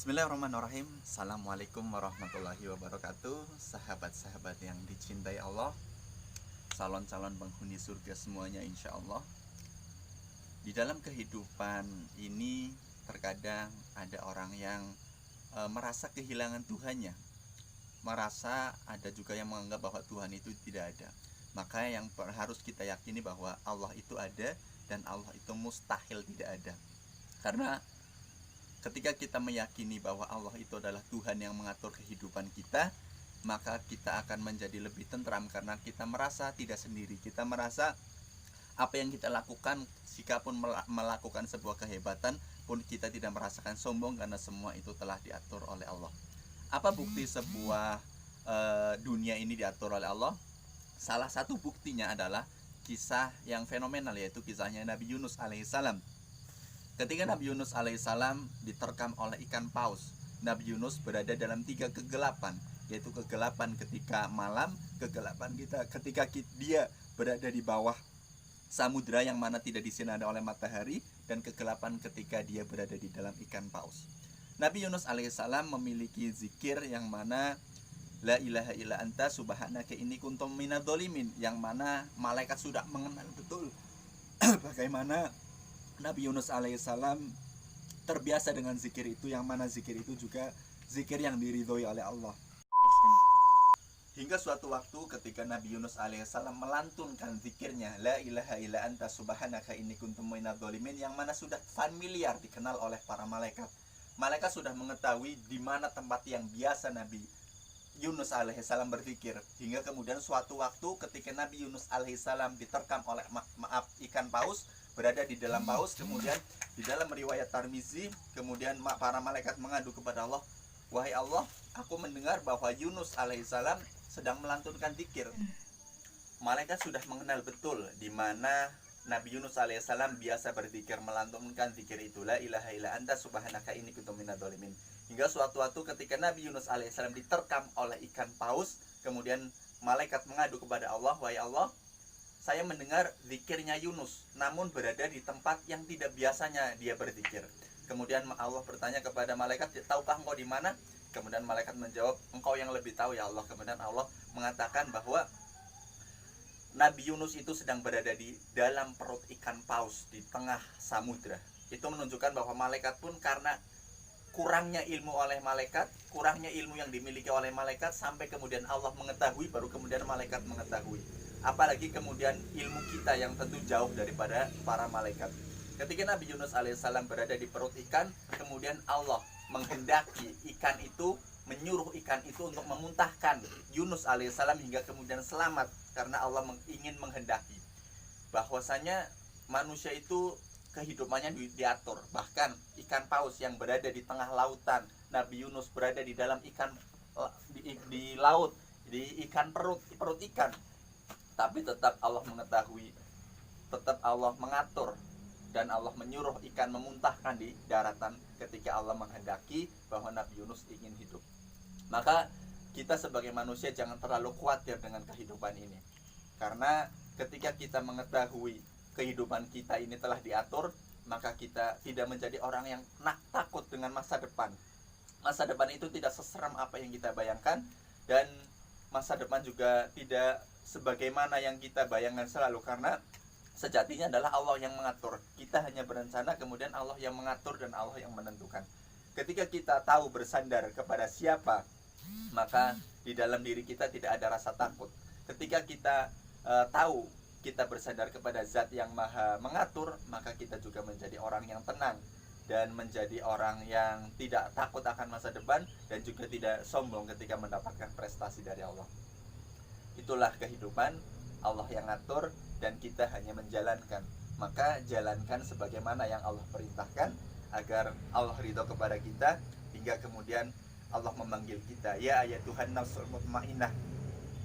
Bismillahirrahmanirrahim. Assalamualaikum warahmatullahi wabarakatuh. Sahabat-sahabat yang dicintai Allah, calon-calon penghuni surga semuanya insya Allah. Di dalam kehidupan ini terkadang ada orang yang merasa kehilangan Tuhannya, merasa ada juga yang menganggap bahwa Tuhan itu tidak ada. Maka yang harus kita yakini bahwa Allah itu ada dan Allah itu mustahil tidak ada. Karena ketika kita meyakini bahwa Allah itu adalah Tuhan yang mengatur kehidupan kita, maka kita akan menjadi lebih tentram karena kita merasa tidak sendiri. Kita merasa apa yang kita lakukan, sikapun melakukan sebuah kehebatan pun kita tidak merasakan sombong karena semua itu telah diatur oleh Allah. Apa bukti sebuah dunia ini diatur oleh Allah? Salah satu buktinya adalah kisah yang fenomenal, yaitu kisahnya Nabi Yunus alaihissalam. Ketika Nabi Yunus alaihissalam diterkam oleh ikan paus, Nabi Yunus berada dalam 3 kegelapan, yaitu kegelapan ketika malam, kegelapan ketika dia berada di bawah samudra yang mana tidak disinari oleh matahari, dan kegelapan ketika dia berada di dalam ikan paus. Nabi Yunus alaihissalam memiliki zikir yang mana la ilaha illa anta subhanaka inni kuntum minadz dzalimin, yang mana malaikat sudah mengenal betul bagaimana Nabi Yunus alaihissalam terbiasa dengan zikir itu, yang mana zikir itu juga zikir yang diridhoi oleh Allah. Hingga suatu waktu ketika Nabi Yunus alaihissalam melantunkan zikirnya la ilaha illa anta subhanaka inni kuntum minadz dzalimin, yang mana sudah familiar dikenal oleh para malaikat. Malaikat sudah mengetahui di mana tempat yang biasa Nabi Yunus alaihissalam berzikir. Hingga kemudian suatu waktu ketika Nabi Yunus alaihissalam diterkam oleh ikan paus, berada di dalam paus, kemudian di dalam riwayat Tirmizi, kemudian para malaikat mengadu kepada Allah, wahai Allah, aku mendengar bahwa Yunus alaihissalam sedang melantunkan zikir. Malaikat sudah mengenal betul di mana Nabi Yunus alaihissalam biasa berzikir, melantunkan zikir itu, la ilaha illa anta subhanaka inni kuntu minadz dzalimin. Hingga suatu waktu ketika Nabi Yunus alaihissalam diterkam oleh ikan paus, kemudian malaikat mengadu kepada Allah, wahai Allah, saya mendengar zikirnya Yunus, namun berada di tempat yang tidak biasanya dia berzikir. Kemudian Allah bertanya kepada malaikat, tahukah engkau di mana? Kemudian malaikat menjawab, engkau yang lebih tahu ya Allah. Kemudian Allah mengatakan bahwa Nabi Yunus itu sedang berada di dalam perut ikan paus di tengah samudra. Itu menunjukkan bahwa malaikat pun karena kurangnya ilmu oleh malaikat, kurangnya ilmu yang dimiliki oleh malaikat, sampai kemudian Allah mengetahui, baru kemudian malaikat mengetahui. Apalagi kemudian ilmu kita yang tentu jauh daripada para malaikat. Ketika Nabi Yunus alaihissalam berada di perut ikan, kemudian Allah menghendaki ikan itu, menyuruh ikan itu untuk memuntahkan Yunus alaihissalam hingga kemudian selamat, karena Allah ingin menghendaki bahwasanya manusia itu kehidupannya diatur. Bahkan ikan paus yang berada di tengah lautan, Nabi Yunus berada di dalam ikan di laut, di ikan perut ikan, tapi tetap Allah mengetahui, tetap Allah mengatur, dan Allah menyuruh ikan memuntahkan di daratan ketika Allah menghendaki bahwa Nabi Yunus ingin hidup. Maka kita sebagai manusia jangan terlalu khawatir dengan kehidupan ini, karena ketika kita mengetahui kehidupan kita ini telah diatur, maka kita tidak menjadi orang yang takut dengan masa depan. Masa depan itu tidak seseram apa yang kita bayangkan, dan masa depan juga tidak sebagaimana yang kita bayangkan selalu, karena sejatinya adalah Allah yang mengatur. Kita hanya berencana, kemudian Allah yang mengatur dan Allah yang menentukan. Ketika kita tahu bersandar kepada siapa, maka di dalam diri kita tidak ada rasa takut. Ketika kita tahu kita bersandar kepada Zat yang Maha Mengatur, maka kita juga menjadi orang yang tenang dan menjadi orang yang tidak takut akan masa depan, dan juga tidak sombong ketika mendapatkan prestasi dari Allah. Itulah kehidupan, Allah yang ngatur dan kita hanya menjalankan. Maka jalankan sebagaimana yang Allah perintahkan, agar Allah ridho kepada kita, hingga kemudian Allah memanggil kita, ya ayatuhan nafsul mutmainnah,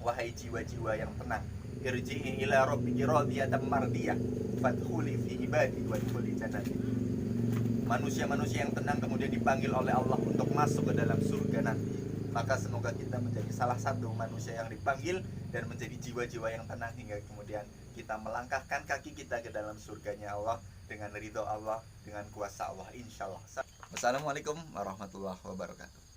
wahai jiwa-jiwa yang tenang, irji'i ila rabbiki radiyatan mardiyah fadkhuli fi ibadi wadkhuli jannati. Manusia-manusia yang tenang kemudian dipanggil oleh Allah untuk masuk ke dalam surga nanti. Maka semoga kita menjadi salah satu manusia yang dipanggil dan menjadi jiwa-jiwa yang tenang, hingga kemudian kita melangkahkan kaki kita ke dalam surganya Allah dengan ridho Allah, dengan kuasa Allah, insya Allah. Wassalamualaikum warahmatullahi wabarakatuh.